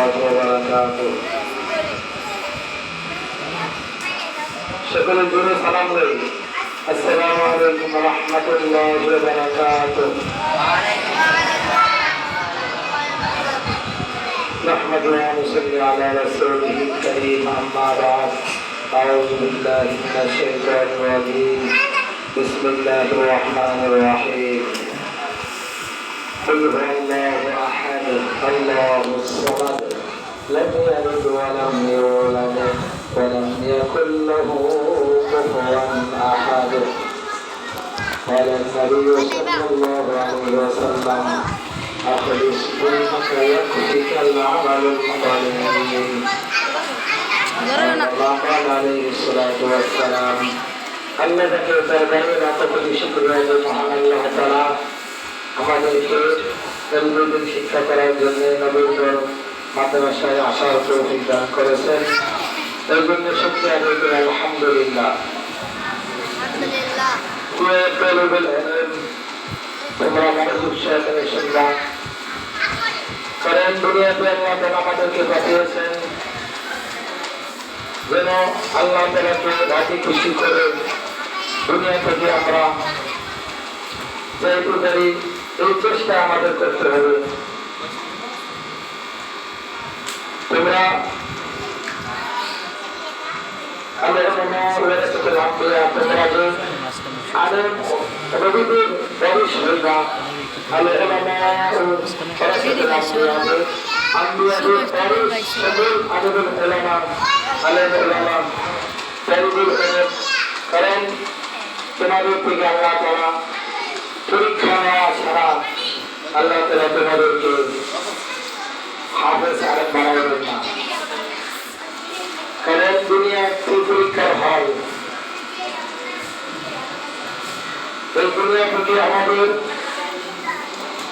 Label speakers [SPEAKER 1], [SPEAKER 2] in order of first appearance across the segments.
[SPEAKER 1] الله وبركاته شكرا جزيلا سلام عليكم السلام عليكم ورحمة الله وبركاته نحمد ونصلي على رسوله الكريم أما بعد أعوذ بالله من الشيطان الرجيم بسم الله الرحمن الرحيم قل هو الله أحد الله الصمد لم يلد ولم يولد ولم يكن له كفوا أحد قال النبي صلى الله عليه وسلم أخلص دينك يكفيك العمل القليل قال عليه الصلاة والسلام আল্লাহ তাকে তার গায়ের আত্মপ্রতি শুকরিয়া যে মহান আল্লাহ তাআলা আমাদেরকে দৈনন্দিন শিক্ষা করার জন্য নবীনগর মাদ্রাসায় আসার তৌফিক দান করেছেন। এর জন্য শুকরিয়া আদায় করি আলহামদুলিল্লাহ। তোমরা মনোযোগ সহকারে শুনবা, কারণ দুনিয়াতে আল্লাহ তাআলা আমাদেরকে পাঠিয়েছেন যেন আল্লাহ তাআলাকে রাজি খুশি করে দুনিয়া থেকে আমরা যাইতে পারি, এই চেষ্টা আমাদের করতে হবে। তোমরা কারণ তোমাদের থেকে আল্লাহ তাআলা পরীক্ষা নেওয়া ছাড়া আল্লাহ তাআলা তোমাদেরকে হাফেজ আলেম বানাবেন না। কারণ দুনিয়া একটি পরীক্ষার হল। এই দুনিয়া থেকে আমাদের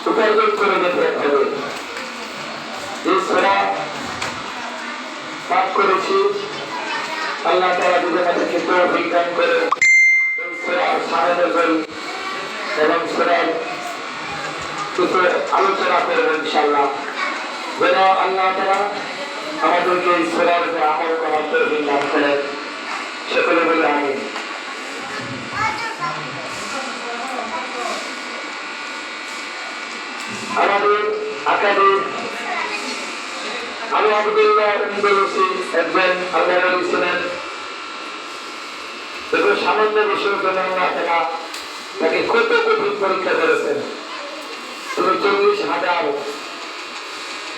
[SPEAKER 1] উপার্জন করে যেতে হবে। যে সূরা পাঠ করেছি আল্লাহ তাআলা যদি আমাদেরকে তৌফিক দান করে এই সূরার সাহায্য এবং সূরার কিছু আলোচনা করব ইনশাআল্লাহ। যেন আল্লাহ তাআলা আমাদেরকে এই সূরার উপর আমল করার তৌফিক দান করেন। সকলে বলে আমিন। আমাদের আকাদের আবু আব্দুল্লাহ আন্দলুসি একজন আল্লাহর ওলি ছিলেন। দেখো সামান্য বিষয়ের জন্য আল্লাহ তাআলা তাকে কত কঠিন পরীক্ষা করেছেন। তিনি 40,000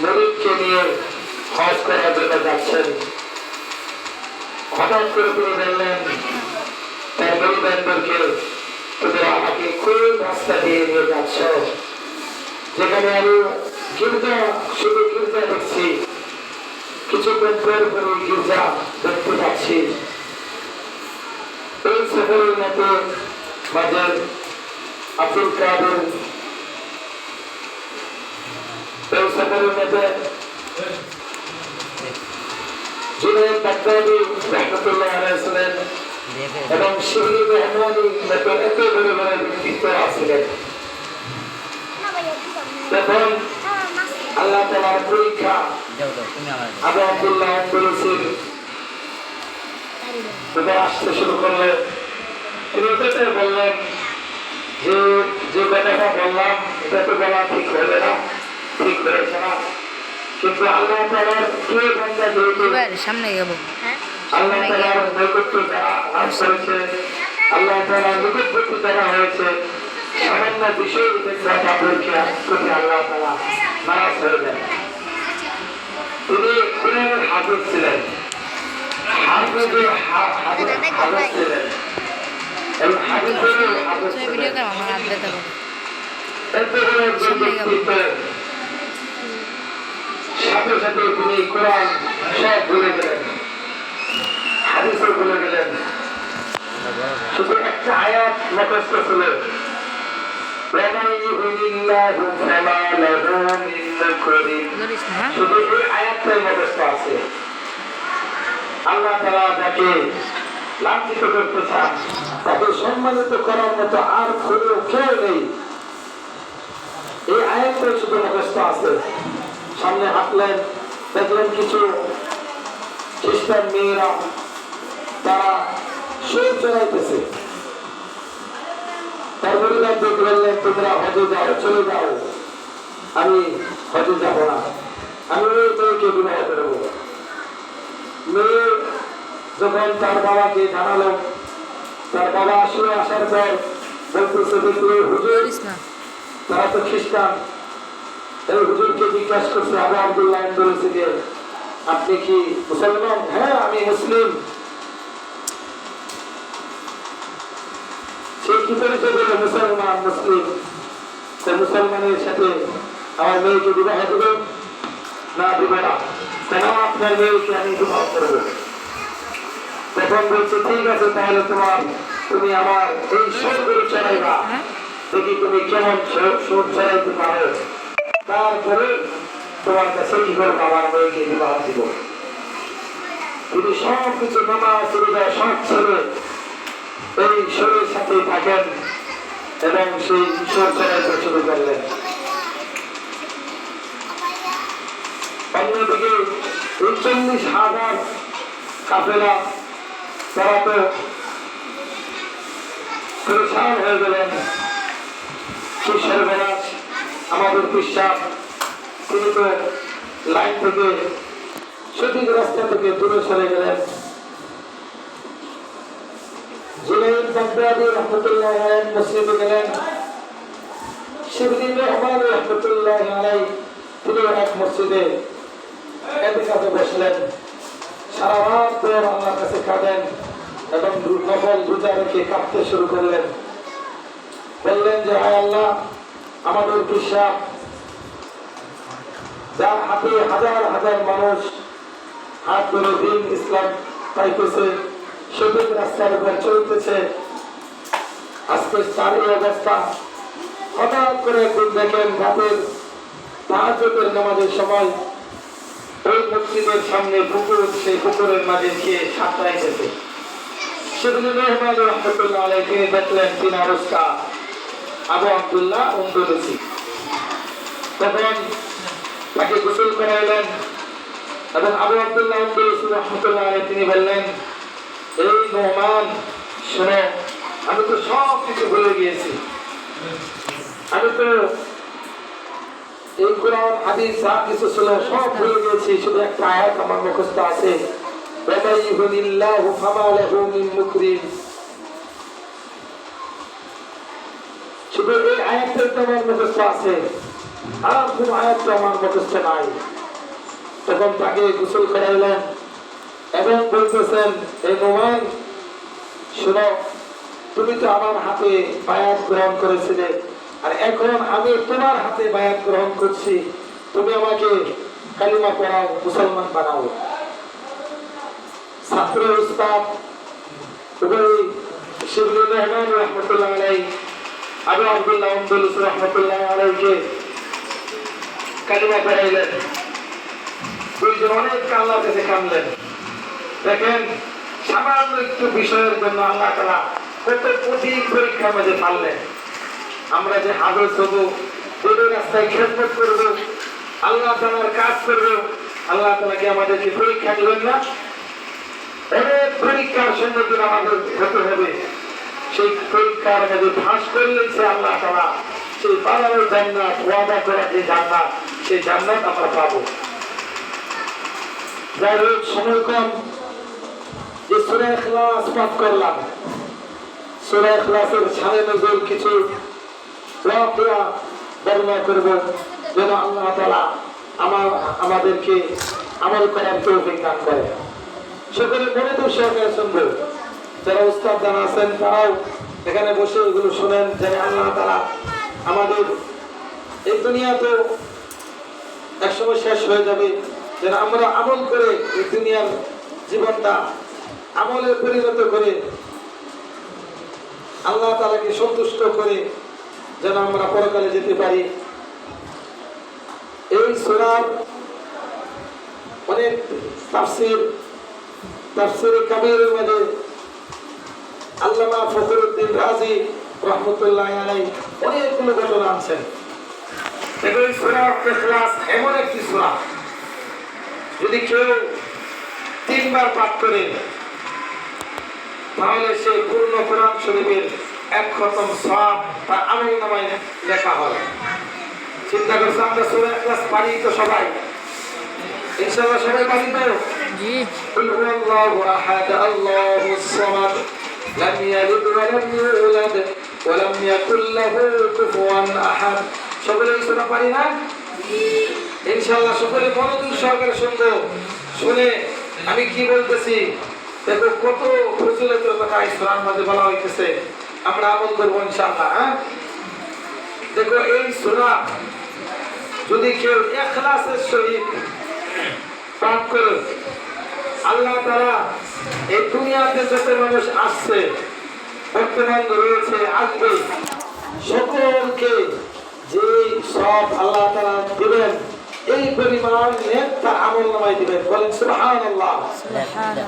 [SPEAKER 1] মুরিদকে নিয়ে হজ করার জন্য যাচ্ছেন। হঠাৎ করে তিনি বললেন তার মুরিদদেরকে, তোমরা আমাকে কোন রাস্তা দিয়ে নিয়ে যাচ্ছ যেখানে আমি গির্জা শুধু গির্জা দেখছি, কিছুক্ষণ পর পরে গির্জা দেখতে পাচ্ছি। এই সফরের মতো বাজার আব্দুল কাদের, এই সফরের মতো জুনায়েদ বাগদাদি রাহমাতুল্লাহ আলাইহি ছিলেন এবং শিবলি রহমানি মতো এত বড় বড় ব্যক্তিত্ব আছিলেন। তখন আল্লাহ তাআলার পরীক্ষা আবু আব্দুল্লাহ আন্দলুসির আসতে শুরু করলে তিনি বললেন যে যে কথাটা বললাম এটা তো বলা ঠিক হবে না, ঠিক হয়েছে না, কিন্তু আল্লাহ তাআলার প্রিয় বান্দা যেহেতু সামনে যাব, আল্লাহ তাআলার নৈকট্য যারা লাভ করেছে, আল্লাহ তাআলার নিকটবর্তী যারা হয়েছে, সামান্য বিষয় তাদেরকে প্রতি আল্লাহ তাআলা নারাজ হয়ে দেন। তিনি কোরআনের হাফেজ ছিলেন, হাফেজের হাফেজ ছিলেন, এই হাফেজের হাফেজ ছিলেন। এরপরে একজন ব্যক্তিত্ব সাথে সাথে তিনি কোরআন সব ভুলে গেলেন, হাদিসও ভুলে গেলেন। শুধু একটা আয়াত মুখস্থ ছিল, শুধু এই আয়াতটাই মুখস্থ আছে। আল্লাহ তাআলা যাকে লাঞ্ছিত করতে চান, তাকে সম্মানিত করার মতো আর কেউ নেই। এই আয়াতটাই শুধু মুখস্থ আছে। সামনে হাঁটলেন, দেখলেন কিছু খ্রিস্টান মেয়েরা তারা সুর চড়াইতেছে। তার পরিবারকে বললেন তোমরা হজে যাও, চলে যাও, আমি হজে যাব না, আমি ওই মেয়েকে বিবাহ করব। মেয়ে যখন তার বাবাকে জানালো, তার বাবা আসলে আসার পর বলতেছে দেখলে হুজুর, তারা তো খ্রিস্টান, এই হুজুরকে জিজ্ঞাসা করছে আবু আব্দুল্লাহ বলেছে যে আপনি কি মুসলমান? হ্যাঁ আমি মুসলিম। সে কি পরিচয় দিল? মুসলমান, মুসলিম। মুসলমানের সাথে আমার মেয়েকে বিবাহ দেবে না, দেবে না, কেন আপনার মেয়েকে আমি বিবাহ করবো। তখন বলছে ঠিক আছে, তাহলে তুমি আমার এই সুরগুলো চড়াইবা, দেখি তুমি কেমন সুর চড়াইতে পারো, তারপরে তোমার কাছে কি করবো, আমার মেয়েকে বিবাহ দিব। তিনি সব কিছু নামাজ রোজা সব ছেড়ে এই সুরের সাথে থাকেন এবং সেই সুর চড়াইতে শুরু করলেন। অন্যদিকে ৪০,০০০ কাফেলা, তারা তো পরেশান হয়ে গেলেন। কি সর্বনাশ, আমাদের বিশ্বাস, তিনি তো লাইন থেকে সঠিক রাস্তা থেকে দূরে সরে গেলেন। জুনাইদ বাগদাদী রহমতুল্লাহ আলাইহি মসজিদে গেলেন। শিবলি রহমান রহমতুল্লাহ আলাইহি তিনি এক মসজিদে ইতিকাফে বসলেন। সারা রাত ধরে আল্লাহর কাছে কাঁদেন এবং নফল রোজা রেখে কাঁদতে শুরু করলেন। বললেন যে হায় আল্লাহ, আমাদের বিশ্বাস, যার হাতে হাজার হাজার মানুষ হাত ধরে দিন ইসলাম পাইতেছে, সঠিক রাস্তার উপর চলতেছে, আজকে তার এই অবস্থা। হঠাৎ করে দেখেন রাতের তাহাজ্জুদের নামাজের সময় ওই মসজিদের সামনে পুকুর, সেই পুকুরের মাঝে গিয়ে সাঁতরাইতেছে। শিবলি রহমান রহমতুল্লাহ আলাইহি তিনি দেখলেন তিনার উস্তাদ আবু আব্দুল্লাহ উন্দুলুসি। তখন তাকে গোসল করাইলেন এবং আবু আব্দুল্লাহ উন্দুলুসি রহমতুল্লাহ আলাইহি তিনি বললেন, এই নোমান শোনো, আমি তো সব কিছু ভুলে গিয়েছি, আমি তো এই কোরআন হাদিস যা কিছু ছিল সব ভুলে গিয়েছি, শুধু একটা আয়াত আমার মুখস্থ আছে, শুধু এই আয়াতটা আমার মুখস্থ আছে, আর কোন আয়াত আমার মুখস্থ নাই। তখন তাকে গোসল করাইলেন এবং বলতেছেন, এই নোমান শোনো, তুমি তো আমার হাতে বায়াত গ্রহণ করেছিলে, আর এখন আমি তোমার হাতে বায়াত গ্রহণ করছি, তুমি আমাকে কালিমা পড়াও, মুসলমান বানাও। ছাত্র উস্তাদ শিবলি রহমান রহমতুল্লাহ আলাইহি আবু আব্দুল্লাহ উন্দুলুসি রহমতুল্লাহ আলাইহিকে কালিমা পড়াইলেন। দুইজন অনেক আল্লাহর কাছে কাঁদলেন। দেখেন, সামান্য একটু বিষয়ের জন্য আল্লাহ তাআলা কত কঠিন পরীক্ষার মাঝে পারলেন। আমরা যে হাফেজ হব, দিনের রাস্তায় খেদমত করব, আল্লাহ তাআলার কাজ করব, আল্লাহ তাআলা কি আমাদেরকে পরীক্ষা দিবেন না? অনেক পরীক্ষার সম্মুখীন আমাদের হতে হবে। সেই পরীক্ষার মধ্যে ফাঁস করলে সে আল্লাহ তাআলা সেই পালানোর জান্নাত, ওয়াদা করা যে জান্নাত, সেই জান্নাত আমরা পাবো। যাই হোক, সময় কম, যে সূরা ইখলাস পাঠ করলাম, সূরা ইখলাসের শানে নজুল কিছু ওয়াকিয়া বর্ণনা করব, যেন আল্লাহ তাআলা আমাদেরকে আমল করার তৌফিক দান করে। সকলে মনোযোগ সহকারে শুনবে। যারা উস্তাদ জানা আছেন তারাও এখানে বসে এগুলো শোনেন, যেন আল্লাহ তাআলা আমাদের, এই দুনিয়া তো একসময় শেষ হয়ে যাবে, যেন আমরা আমল করে এই দুনিয়ার জীবনটা আমলে পরিণত করে আল্লাহ তাআলাকে সন্তুষ্ট করে যেন আমরা পরকালে যেতে পারি। এই সূরার অনেক তাফসীরে কাবীরের মধ্যে আল্লামা ফখরুদ্দিন রাজি রহমতুল্লাহ আলাইহি অনেকগুলো ঘটনা আনছেন। এই সূরা ইখলাস এমন একটি সূরা যদি কেউ 3 বার পাঠ করে তাহলে সে পূর্ণ কোরআন শরীফের 1 খতম সওয়াব তার আমলনামায় লেখা হয়। চিন্তা করছে আমরা সূরা ইখলাস পারি তো সবাই, ইনশাআল্লাহ সবাই পারি তো? জি। কুল হুয়াল্লাহু আহাদ আল্লাহুস সামাদ লাম ইয়ালিদ ওয়া লাম ইউলাদ ওয়া লাম ইয়াকুল লাহু কুফুয়ান আহাদ। সকলে এই সূরা পারি না? জি। ইনশাআল্লাহ সকলে মনোযোগ সহকারে শুনবো। শুনে আমি কি বলতেছি দেখো কত ফজিলতের কথা এই সূরার মধ্যে বলা হইতেছে, আমরা আমল করব ইনশাআল্লাহ। হ্যাঁ, দেখো এই সূরা যদি কেউ ইখলাসের সহিত পাঠ করে, আল্লাহ তাআলা এই দুনিয়াতে যত মানুষ আসছে, বর্তমান রয়েছে, আসবে, সকলকে যে সব আল্লাহ তাআলা দিবেন এই পরিমাণ নেক তার আমলনামায় দিবেন। বলেন সুবহানাল্লাহ।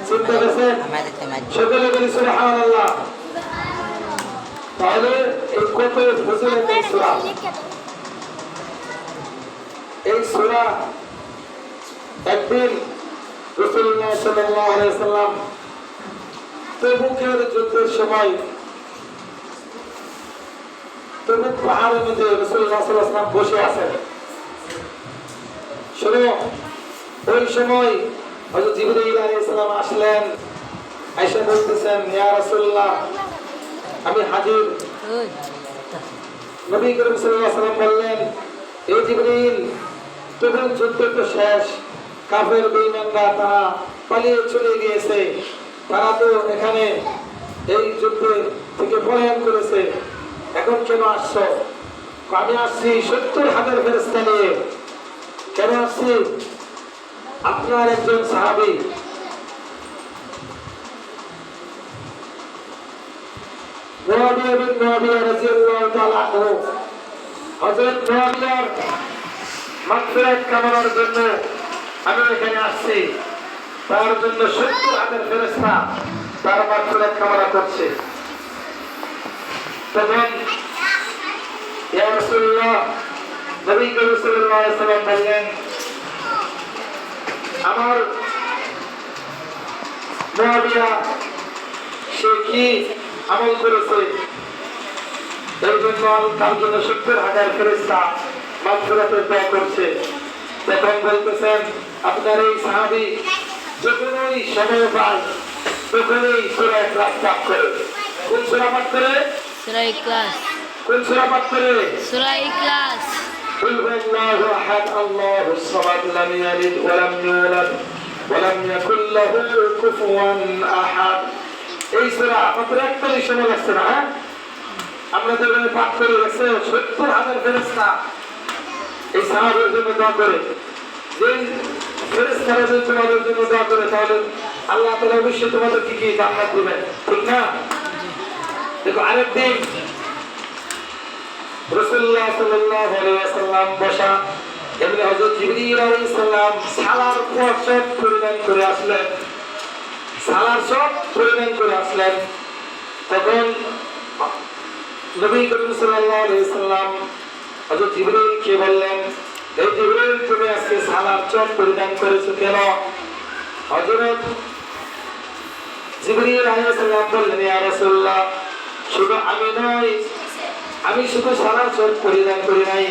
[SPEAKER 1] চিন্তা করেছেন? সকলে বলি সুবহানাল্লাহ। তাহলে এই কত ফজিলতের সূরা, এই সূরা একদিন রাসূলুল্লাহ সাল্লাল্লাহু আলাইহি ওয়াসাল্লাম তবুকের যুদ্ধের সময় তবুক পাহাড়ের মধ্যে রাসূলুল্লাহ সাল্লাল্লাহু আলাইহি ওয়াসাল্লাম বসে আছেন। শোনো, ওই সময় হযরত জিবরাইল আলাইহিস সালাম আসলেন, আয়েশা বলতেছেন, ইয়া রাসূলুল্লাহ আমি হাজির। নবী করিম সাল্লাল্লাহু আলাইহি ওয়াসাল্লাম বললেন, এ জিবরাইল তবুক যুদ্ধ তো শেষ, কাফের বেঈমানরা তারা পালিয়ে চলে গিয়েছে, তারা তো এখানে এই যুদ্ধ থেকে পলায়ন করেছে, এখন কেন আসছো? আমি আসছি 70,000 ফেরেশতা নিয়ে। কেন আসছি? আপনার একজন সাহাবী মুআবিয়া বিন মুআবিয়া রাদিয়াল্লাহু তাআলা আনহু, হযরত মুআবিয়ার মাগফিরাত কামনার জন্য আমি এখানে আসছি। তার জন্য 70,000 ফেরেশতা তার মাগফিরাত কামনা করছে। তখন ইয়া রাসূলুল্লাহ, নবী করিম সাল্লাল্লাহু আলাইহি ওয়াসাল্লাম বললেন, আমার মুআবিয়া সে কি আমল করেছে এই জন্য তার জন্য 70,000 ফেরেশতা মাগফিরাতের দোয়া করছে। তখন বলতেছেন, আপনার এই সাহাবী যখনই সময় পায় তখনই সূরা ইখলাস পাঠ করে। কোন সূরা পাঠ করে? সূরা ইখলাস। কোন সূরা পাঠ করে? সূরা ইখলাস। কুল হুয়াল্লাহু আহাদ আল্লাহুস সামাদ লাম ইয়ালিদ ওয়া লাম ইউলাদ ওয়া লাম ইয়াকুল লাহু কুফুয়ান আহাদ। এই সূরা মাত্র 41 সময় লাগছে না? আমরা যেভাবে পাঠ করে গেছে 70,000 ফেরেশতা এই সাহাবীর জন্য দোয়া করে। যে ফেরেশতারা যদি তোমাদের জন্য দোয়া করে তাহলে আল্লাহ তাআলা অবশ্যই তোমাদেরকে কি জান্নাত দিবেন, ঠিক না? দেখো আরেকদিন রাসূলুল্লাহ সাল্লাল্লাহু আলাইহি ওয়াসাল্লাম বসা, এমনি হযরত জিবরীল আলাইহিস সালাম সালার পোশাক পরিধান করে আসলেন, সালার সব পরিধান করে আসলেন। তখন নবী করিম সাল্লাল্লাহু আলাইহি ওয়াসাল্লাম হযরত জিবরীলকে বললেন, এই জিবরীল তুমি আজকে সালার চট পরিধান করেছো কেন? হযরত জিবরীল আলাইহিস সালাম বললেন, ইয়া রাসূলুল্লাহ শুধু আমি নই, আমি শুধু সালার চট পরিধান করি নাই,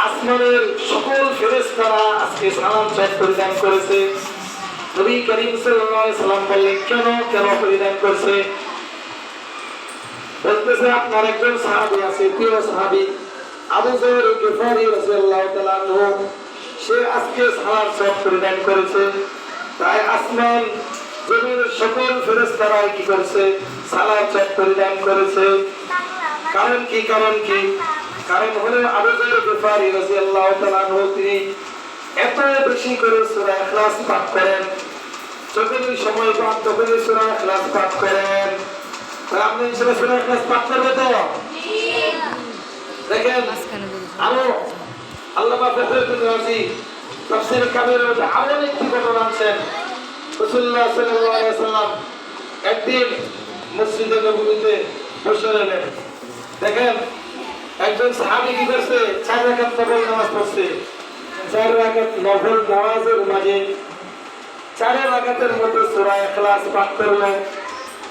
[SPEAKER 1] আসমানের সকল ফেরেশতারা আজকে সালার চট পরিধান করেছে। নবী করিম সাল্লাল্লাহু আলাইহি ওয়াসাল্লাম বললেন, কেন কেন পরিধান করছে? বলতেছে, আপনার একজন সাহাবী আছে, প্রিয় সাহাবী আবু যর গিফারী রাদিয়াল্লাহু তাআলা আনহু, সে আজকে সালার চট পরিধান করেছে, তাই আসমান জমিনের সকল ফেরেশতারা কি করেছে? সালার চট পরিধান করেছে। কারণ কি? কারণ কি? কারণ হলো আবু যর গিফারী রাদিয়াল্লাহু তাআলা আনহু তিনি এত বেশি করে সূরা ইখলাস পাঠ করেন, যখনই সময় পান তখনই সূরা ইখলাস পাঠ করেন। তাহলে আপনি সূরা ইখলাস পাঠ করবেন তো? দেখেন আরো আল্লামা ফখরুদ্দীন রাজি তাফসীর কাবীরের মধ্যে আরো একটি ঘটনা আনছেন। রাসূলুল্লাহ সাল্লাল্লাহু আলাইহি ওয়াসাল্লাম একদিন মসজিদে নববীতে বসে রইলেন। দেখেন একজন সাহাবী কি করছে? 4 রাকাত নফল নামাজ পড়ছে। 4 রাকাত নফল নামাজের মাঝে 4 রাকাতের মধ্যে সূরা ইখলাস পাঠ করলে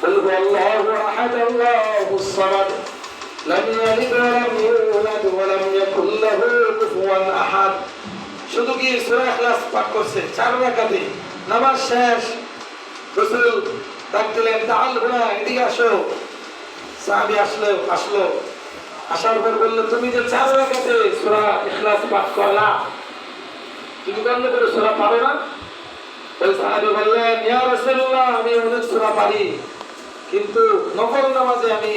[SPEAKER 1] কুল হুয়াল্লাহু আহাদ আল্লাহুস সামাদ লাম ইয়ালিদ ওয়া লাম ইউলাদ ওয়া লাম ইয়াকুল লাহু কুফুয়ান আহাদ। শুধু কি সূরা ইখলাস পাঠ করছে 4 রাকাতে, নামাজ শেষ। রাসূল ডাক দিলেন, তাআল হুনা, এদিকে আসো। সাহাবী আসলো, আসার পর বলল, তুমি যে 4 রাকাতে সূরা ইখলাস পাঠ করলা, তুমি কেন করে সূরা পারো না? ওই সাহাবী বললেন, ইয়া রাসূলুল্লাহ, আমি অনেক সূরা পারি, কিন্তু নফল নামাজে আমি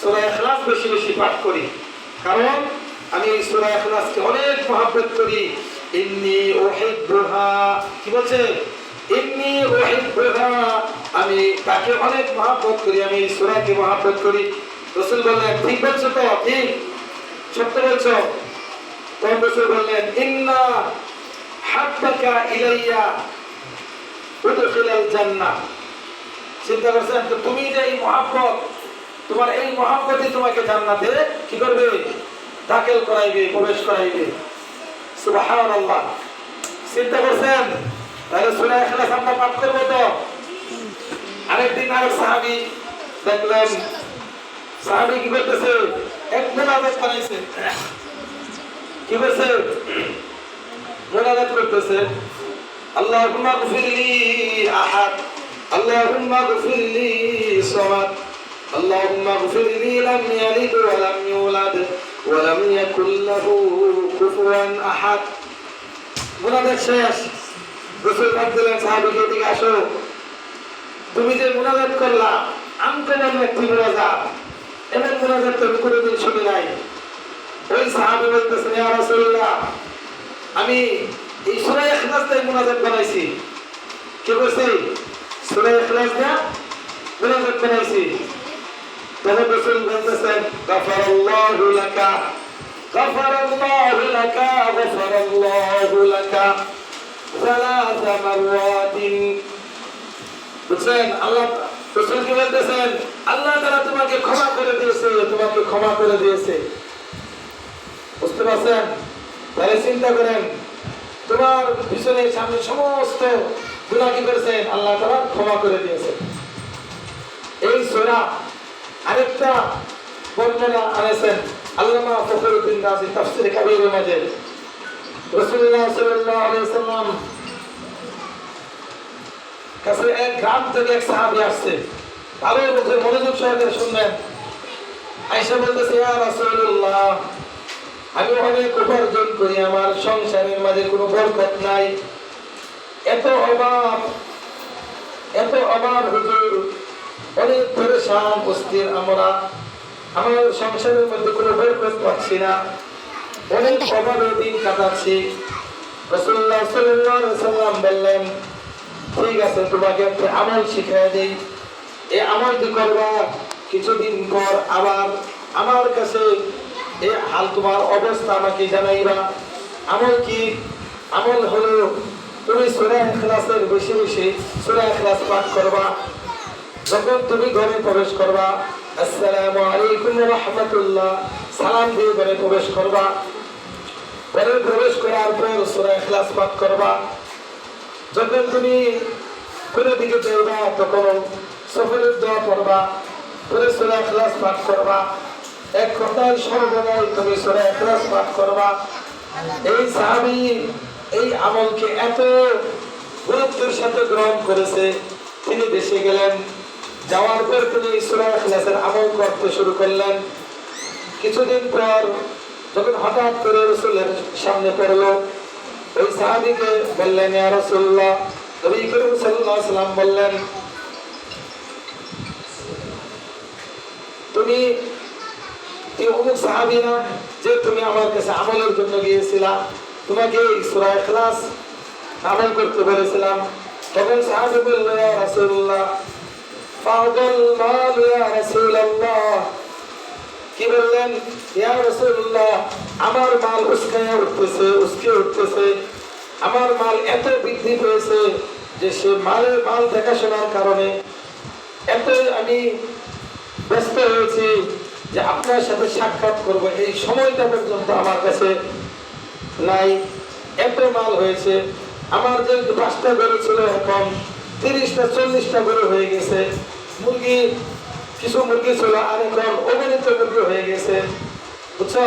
[SPEAKER 1] সূরা ইখলাস বেশি বেশি পাঠ করি, কারণ আমি এই সূরা ইখলাসকে অনেক মহব্বত করি। ইন্নী উহিব্বুহা, কি বলছে? ইন্নী উহিব্বুহা, আমি তাকে অনেক মহব্বত করি, আমি এই সূরাকে মহব্বত করি। রাসূল বললেন, ঠিক বলছো তো? ঠিক, সত্য বলছো। তখন রাসূল বললেন, ইন্না হাব্বাকা ইলাইয়া উদখিলাল জান্নাহ। চিন্তা করছেন তো, তুমি যে এই মহব্বত, তোমার এই মহব্বতই তোমাকে জান্নাতে কি করবে? দাখিল করাইবে, প্রবেশ করাইবে। সুবহানাল্লাহ। চিন্তা করছেন? তাহলে সূরা ইখলাস আমরা পাঠ করব তো? আরেকদিন আরেক সাহাবী দেখলেন, সাহাবী কি করতেছে? এক মুনাজাত বানাইছে। কি করছে? মুনাজাত করতেছে, আল্লাহুম্মা গফিরলি আহাদ, আল্লাহুম্মা গফিরলি সামাদ, আল্লাহুম্মা গফিরলি লাম ইয়ালিদ ওয়া লাম ইউলাদ ওয়া লাম ইয়াকুল লাহু কুফুয়ান আহাদ। মুনাজাত শেষ। রাসূল ডাক দিলেন সাহাবীকে, এদিকে আসো। তুমি যে মুনাজাত করলা, আনকমন একটি মুনাজাত, এমন মুনাজাত তো আমি কোনোদিন শুনি নাই। ওই সাহাবী বলতেছেন, ইয়া রাসূলুল্লাহ, আমি এই সূরা ইখলাস দিয়ে মুনাজাত বানাইছি। কি করছি? সূরা ইখলাস দিয়ে মুনাজাত বানাইছি। তখন রাসূল বলতেছেন, গাফারাল্লাহু লাকা, গাফারাল্লাহু লাকা, গাফারাল্লাহু লাকা ثلاث مرات। বুঝছেন? আল্লাহ, রাসূল কি বলতেছেন? আল্লাহ তাআলা তোমাকে ক্ষমা করে দিয়েছে, তোমাকে ক্ষমা করে দিয়েছে। বুঝতে পারছেন? তাহলে চিন্তা করেন, তোমার পিছনে সামনে সমস্ত গুনাহ কি করেছেন? আল্লাহ তাআলা ক্ষমা করে দিয়েছে। এই সূরা আরেকটা বর্ণনা আনেছেন আল্লামা ফখরুদ্দিন রাজি তাফসীরে কাবীরের মাঝে। রাসূলুল্লাহ সাল্লাল্লাহু আলাইহি ওয়াসাল্লাম কাছে এক গ্রাম থেকে এক সাহাবী আসছে। ভালো বুঝে মনোযোগ সহকারে শুনবেন। আয়েশা বলতেছে, ইয়া রাসূলুল্লাহ, আমি অনেক উপার্জন করি, আমার সংসারের মাঝে কোনো বরকত নাই, এত অভাব হুজুর, অনেক পেরেশান অস্থির আমরা, আমার সংসারের মধ্যে কোনো বরকত পাচ্ছি না, অনেক অভাবে দিন কাটাচ্ছি। রাসূলুল্লাহ সাল্লাল্লাহু আলাইহি ওয়াসাল্লাম বললেন, ঠিক আছে, তোমাকে একটা আমল শিখিয়ে দেই, এই আমলটি করবা, কিছুদিন পর আবার আমার কাছে এই হাল তোমার অবস্থা আমাকে জানাইবা। আমল কি? আমল হলো তুমি সূরা ইখলাসের বেশি বেশি সূরা ইখলাস পাঠ করবা। যখন তুমি ঘরে প্রবেশ করবা, আসসালামু আলাইকুম ওয়া রাহমাতুল্লাহ সালাম দিয়ে ঘরে প্রবেশ করবা। ঘরে প্রবেশ করার পর সূরা ইখলাস পাঠ করবা। যখন তুমি কোনো দিকে যাইবা, তখন সফরের দোয়া পড়বা, পরে সূরা ইখলাস পাঠ করবা। এক কথায় সর্বদাই তুমি সূরা ইখলাস পাঠ করবা। এই সাহাবী এই আমলকে এত গুরুত্বের সাথে গ্রহণ করেছে, তিনি দেশে গেলেন। যাওয়ার পর তিনি সূরা ইখলাসের আমল করতে শুরু করলেন। কিছুদিন পর যখন হঠাৎ করে রাসূলের সামনে পড়লো, ওই সাহাবীকে বললেন, ইয়া রাসূলুল্লাহ, নবী করিম সাল্লাল্লাহু আলাইহি ওয়াসাল্লাম বললেন, তুমি এই অমুক সাহাবী না যে তুমি আমার কাছে আমলের জন্য গিয়েছিলা, তোমাকে সূরা ইখলাস আমল করতে বলেছিলাম। তখন সাহাবী বলল, ইয়া রাসূলুল্লাহ, ফাদাল মাল ইয়া রাসূলুল্লাহ। কি বললেন? ইয়া রাসূলুল্লাহ, আমার মাল উসকে উঠতেছে, আমার মাল এত বৃদ্ধি পেয়েছে যে সে মাল দেখাশোনার কারণে এত আমি ব্যস্ত হয়েছি যে আপনার সাথে সাক্ষাৎ করব এই সময়টা পর্যন্ত আমার কাছে নাই, এত মাল হয়েছে।
[SPEAKER 2] আমার যে 5টা গরু ছিল এখন 30টা 40টা গরু হয়ে গেছে, মুরগি কিছু মুরগি ছিল আর এখন অগণিত মুরগি হয়ে গেছে, বুঝছো?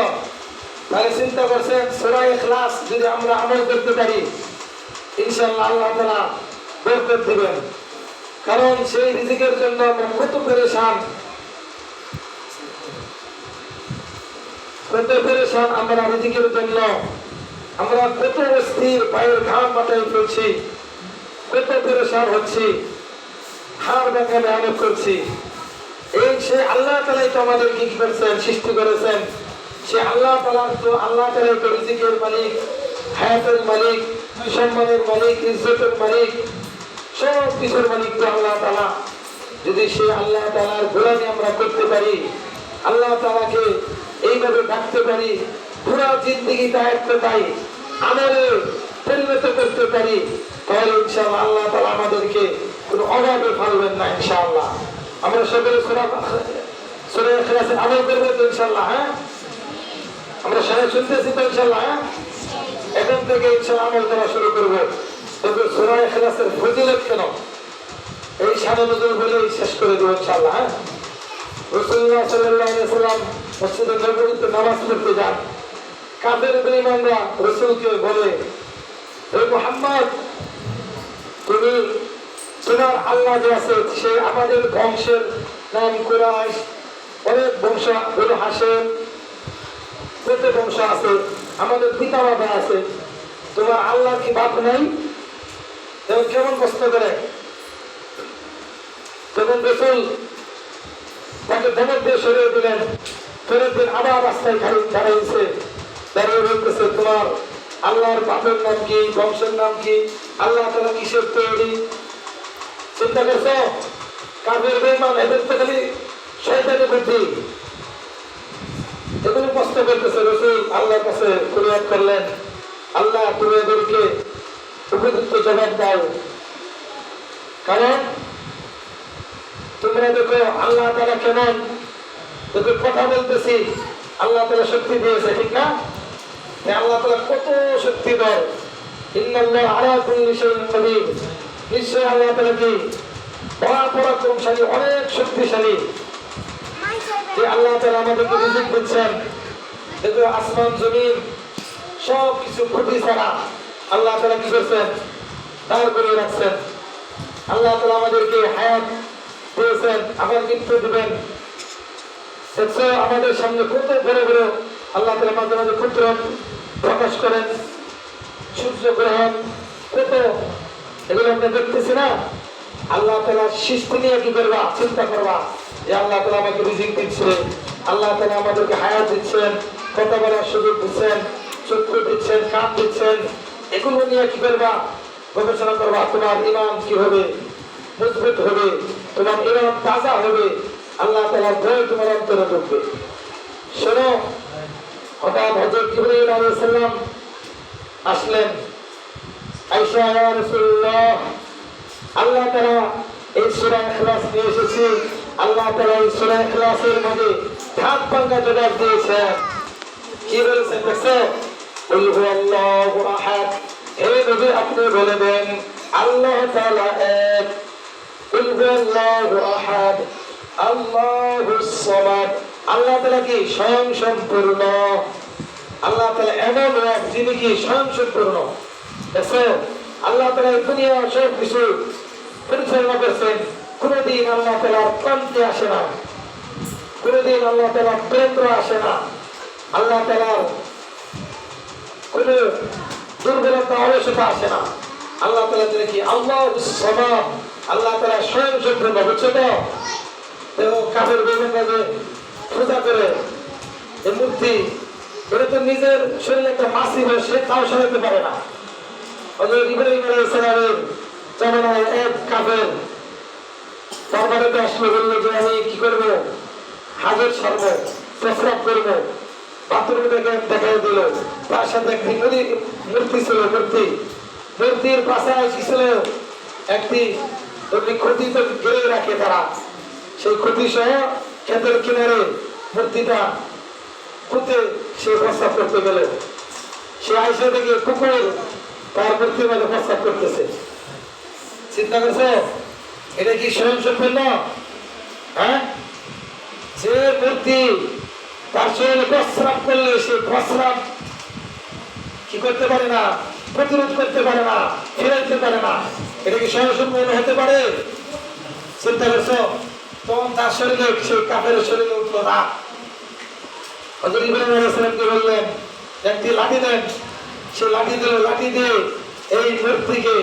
[SPEAKER 2] তাহলে চিন্তা করছেন সূরা ইখলাস যদি আমরা আমল করতে পারি ইনশাআল্লাহ আল্লাহ তাআলা বরকত দিবেন। কারণ সেই রিজিকের জন্য আমরা কত পেরেশান আমরা রিজিকের জন্য, আমরা কত অস্থির, পায়ের ঘাম মাথায় ফেলছি, কত পেরেশান হচ্ছি, হাড় ভাঙা মেহনত করছি। এই সে আল্লাহ তাআলাই তো আমাদের কি করেছেন, সৃষ্টি করেছেন। সে আল্লাহ তাআলা তো রিজিকের মালিক, হায়াতের মালিক, সম্মানের মালিক, ইজ্জতের মালিক, সব কিছুর মালিক তো আল্লাহ তাআলা। যদি সে আল্লাহ তাআলার গোলামি আমরা করতে পারি, আল্লাহ তাআলাকে এইভাবে ডাকতে পারি, পুরো জিন্দেগিটা একটাই আমলে পরিণত করতে পারি, তাহলে ইনশাআল্লাহ আল্লাহ তাআলা আমাদেরকে কোনো অভাবে ফেলবেন না ইনশাআল্লাহ। আমরা সকলে সূরা ইখলাসের আমল করব তো ইনশাআল্লাহ। হ্যাঁ, আমরা সবাই শুনতেছি তো ইনশাআল্লাহ। এখন থেকে ইনশাআল্লাহ আমল করা শুরু করব। তবে সূরা ইখলাসের ফজিলত কেন এই শানে নজর বলে শেষ করে দেব ইনশাআল্লাহ। হ্যাঁ, রাসূলুল্লাহ সাল্লাল্লাহু আলাইহি ওয়াসাল্লাম মসজিদে নববীতে নামাজ পড়তে যান। কাফের বেঈমানরা রাসূলকে বলে, হে মুহাম্মদ, তুমি তোমার আল্লাহ যে আছে সে আমাদের বংশের নাম কুরাইশ, অনেক বংশ, বনু হাশিম, কত বংশ আছে, আমাদের পিতা মাতা আছে, তোমার আল্লাহ কি বাপ নাই? কেমন কষ্ট করে। তখন রাসূল তাকে ধমক দিয়ে সরিয়ে দিলেন। ফেরত দিন আবার রাস্তায় দাঁড়িয়েছে, দাঁড়িয়ে বলতেছে, তোমার আল্লাহর বাপের নাম কি, বংশের নাম কি, আল্লাহ তাআলা কিসের তৈরি? চিন্তা করছো? কাফের বেঈমান এদের তো খালি শয়তানি বুদ্ধি, এগুলো কষ্ট করতেছে। রাসূল আল্লাহর কাছে ফরিয়াদ করলেন, আল্লাহ তুমি এদেরকে উপযুক্ত জবাব দাও। কারণ তোমরা দেখো আল্লাহ তাআলা কেমন, তোকে কথা বলতেছি, আল্লাহ তাআলা শক্তি দিয়েছে, ঠিক না? আল্লাহ তাআলা কত শক্তি দেয়। ইন্নাল্লাহ আলা কুল্লি শাইইন কাদির, নিশ্চয় আল্লাহ তাআলা কি পরাক্রমশালী, অনেক শক্তিশালী। যে আল্লাহ তাআলা আমাদেরকে রিজিক দিচ্ছেন, দেখো আসমান জমিন সব কিছু খুঁটি ছাড়া আল্লাহ তাআলা কি করছেন, দাঁড় করে রাখছেন। আল্লাহ তাআলা আমাদেরকে হায়াত দিয়েছেন, আবার মৃত্যু দিবেন। দেখছো আমাদের সামনে কত বড় বড় আল্লাহ তাআলা মাঝে মাঝে ক্ষুদ্র প্রকাশ করেন, সূর্য গ্রহণ, কত এগুলো আমরা দেখতেছি না? আল্লাহ তাআলা সৃষ্টি নিয়ে কি করবা, চিন্তা করবা যে আল্লাহ তাআলা আমাকে রিজিক দিচ্ছে, আল্লাহ তাআলা আমাদেরকে হায়াত দিচ্ছেন, কথা বলার সুযোগ দিচ্ছেন, চক্ষু দিচ্ছেন, কান দিচ্ছেন, এগুলো নিয়ে কি করবা, গবেষণা করবা। তোমার ঈমান কি হবে, মজবুত হবে, তোমার ঈমান তাজা হবে, আল্লাহ তাআলার ভয় তোমার অন্তরে ঢুকবে। শোনো, হঠাৎ হযরত জিবরাইল আলাইহিস সালাম আসলেন। আয়েশা, ইয়া রাসূলুল্লাহ, আল্লাহ তাআলা এই সূরা ইখলাস নিয়ে এসেছি, আল্লাহ তাআলা এই সূরা ইখলাসের মধ্যে ধাপ ভাঙা জবাব দিয়েছেন। কি বলেছেন দেখো? কুল হুয়াল্লাহু আহাদ, হে নবী আপনি বলে দেন আল্লাহ তাআলা এক। কুল হুয়াল্লাহু আহাদ আল্লাহুস সামাদ, আল্লাহ তাআলা কি স্বয়ং সম্পূর্ণ। আল্লাহ তাআলা এমন এক যিনি কি স্বয়ং সম্পূর্ণ। দেখো আল্লাহ তাআলা এই দুনিয়া সব কিছু পরিচালনা করছেন। কোনদিন আল্লাহ তাআলার ক্লান্তি আসে না, কোনদিন আল্লাহ তাআলার কেন্দ্র আসে না, আল্লাহ তাআলার কোন দুর্বলতা অলসতা আসে না। আল্লাহ তাআলা তিনি কি আল্লাহুস সামাদ, আল্লাহ তাআলা স্বয়ং সম্পূর্ণ। বুঝছো তো? কাফের বেঈমানরা যে পূজা করে এই মূর্তি, এটা তো নিজের শরীরে একটা মাসি হয়, সে তাও সরাতে পারে না। হযরত ইব্রাহিম আলাইহিস সালামের জামানায় এক কাফের দরবারেতে আসলে বললো যে আমি কি করবো, হাজত সারবো, প্রস্রাব করবো, বাথরুমে দেখাই দিল। তার সাথে একটি মূর্তি ছিল, মূর্তির পাশায় কি ছিল, একটি ক্ষতি তো গেড়ে রাখে তারা, সেই ক্ষতি সহ ক্ষেতের কিনারে মূর্তিটা পুঁতে সে প্রস্তাব করতে গেল। সে আইসা থেকে কুকুর তার মূর্তির মধ্যে প্রস্তাব করতেছে। চিন্তা করছো এটা কি স্বয়ং সম্পূর্ণ? হ্যাঁ, যে মূর্তি তার শরীরে প্রস্রাব করলে সে প্রস্রাব কি করতে পারে না, প্রতিরোধ করতে পারে না, ফেরাইতে পারে না, এটা কি স্বয়ং সম্পূর্ণ হতে পারে? চিন্তা করছো তখন তার শরীরে সেই কাফের শরীরে উঠলো না। হযরত ইব্রাহিম আলাইহিস সালামকে বললেন একটি লাঠি দেন, সে লাঠি দিল, লাঠি দিয়ে এই মূর্তিকে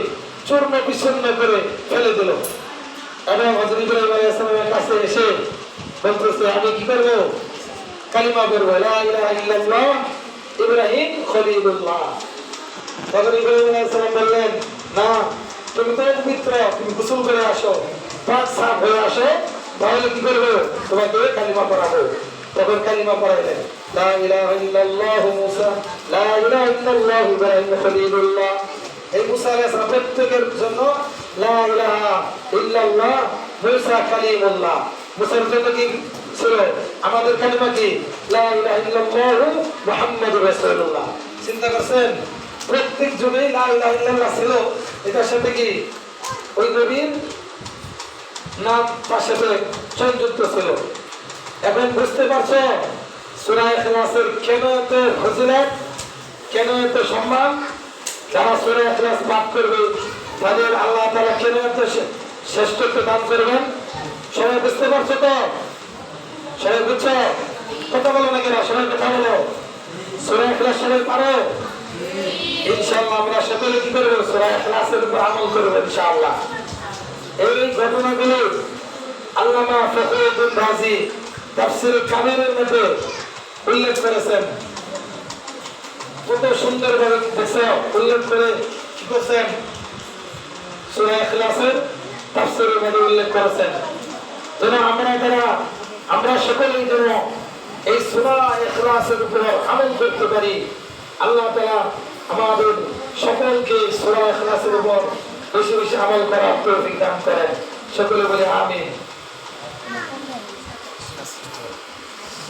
[SPEAKER 2] চূর্ণ বিচ্ছিন্ন করে ফেলে দিল। এবং হযরত ইব্রাহিম আলাইহিস সালামের কাছে এসে বলতেছে আমি কি করবো? কালিমা করবো, লা ইলাহা ইল্লাল্লাহ ইব্রাহিম খলিলুল্লাহ। তখন ইব্রাহিম আলাইহিস সালাম বললেন না, তুমি তো পবিত্র, তুমি গোসল করে আসো, পাক সাফ হয়ে আসো, তাহলে কি করবো? তোমাকে কালিমা পড়াবো। তখন কালিমা পড়াইলেন, লা ইলাহা ইল্লাল্লাহ মুসা, লা ইলাহা ইল্লাল্লাহ ইব্রাহিম খলিলুল্লাহ। এই মুসা আলাইহিস সালাম প্রত্যেকের জন্য লা ইলাহা ইল্লাল্লাহ মুসা কালিমুল্লাহ। মুসার জন্য কি ছিল? আমাদের কালিমা কি? লা ইলাহা ইল্লাল্লাহ মুহাম্মাদুর রাসূলুল্লাহ। চিন্তা করছেন প্রত্যেক যুগে লা ইলাহা ইল্লাল্লাহ ছিল, এটার সাথে কি ওই নবীর নাম তার সাথে সংযুক্ত ছিল। এখন বুঝতে পারছো সূরা ইখলাসের কেন এত ফজিলত, কেন এত সম্মান? যারা সূরা ইখলাস পাঠ করবে তাদের আল্লাহ তাআলা কেন এত শ্রেষ্ঠত্ব দান করবেন? সবাই বুঝতে পারছো তো? সবাই বুঝছো? কথা বলো না কেন? সবাই কথা বলো। সূরা ইখলাস সবাই পারো? ইনশাআল্লাহ আমরা সকলে কি করবো? সূরা ইখলাসের উপর আমল করবো ইনশাআল্লাহ। এই ঘটনাগুলো আল্লামা ফখরুদ্দীন রাজি তাফসীর কাবীরের মধ্যে উল্লেখ করেছেন। কত সুন্দরভাবে দেখছো উল্লেখ করে কি করছেন? সূরা ইখলাসের তাফসীরের মধ্যে উল্লেখ করেছেন। যেন আমরা সকলেই যেন এই সূরা ইখলাসের উপর আমল করতে পারি। আল্লাহ তাআলা আমাদের সকলকে সূরা ইখলাসের উপর বেশি বেশি আমল করার তৌফিক দান করেন। সকলে বলে আমিন।